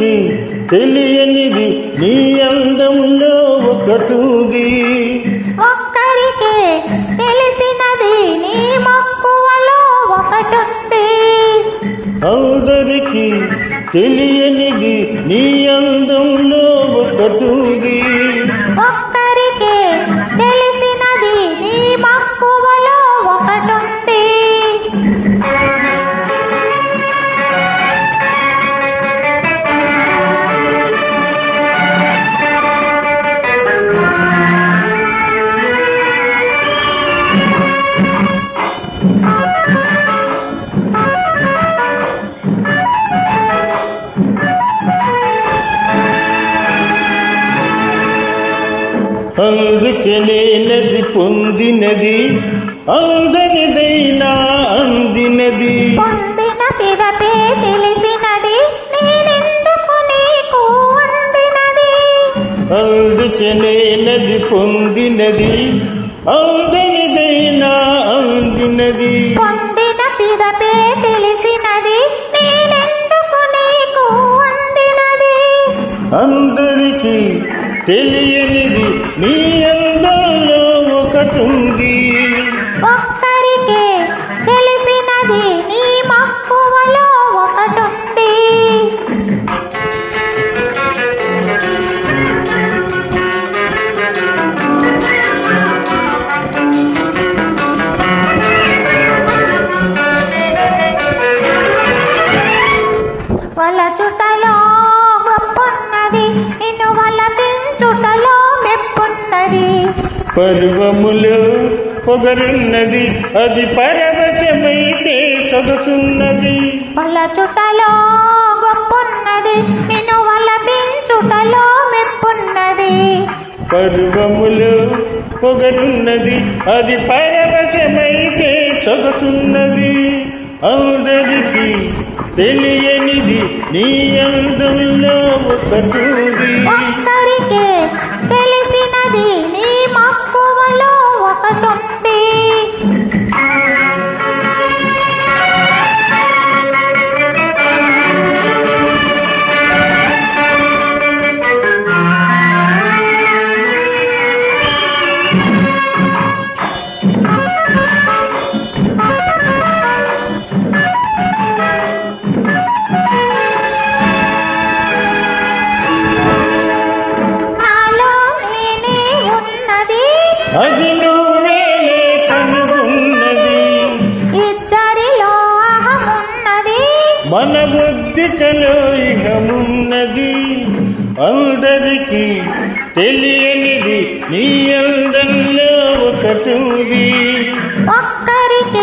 అందరికి తెలియనిది నీ అందంలో ఒకటుంది. ఒక్కరికే తెలిసినది నీ మక్కువలో ఒకటుంది. అందరికి తెలియనిది నీ అందంలో ఒకటుంది. ఒక్కరికే తెలిసినది నీ మక్కువలో ఒకటుంది. అందుకనే నది పొందినది అందరిదైనా అందినది. పొందిన పిదపే తెలిసినది నేనెందుకు నీకు అందినది. అందుకనే నది పొందినది అందరిదైనా అందినది. పొందిన పిదపే తెలిసినది నేనెందుకు నీకు అందినది. అందరికి తెలియనిది నీ అందంలో ఒకటుంది. ఒక్కరికే తెలిసినది నీ మక్కువలో ఒకటుంది. వలచుటలో గొప్పన్నది నిన్ను వలపించుటలో మెప్పున్నది. పర్వములో పొగరున్నది అది పరవశమైతే సొగసున్నది. వలచుటలో గొప్పన్నది నిన్ను వలపించుటలో మెప్పున్నది. పర్వములో పొగరున్నది అది పరవశమైతే సొగసున్నది. అందరికి తెలియనిది నీ అందంలో ఒకటుంది. ఒక్కరికే తెలిసినది నీ మక్కువలో ఒకటుంది. అది నువ్వేలే కనుగొన్నది. ఇద్దరిలో అహమున్నది. మన బుద్ధికలో ఇహమున్నది. అందరికి తెలియనిది నీ అందంలో ఒకటుంది. ఒక్కరికే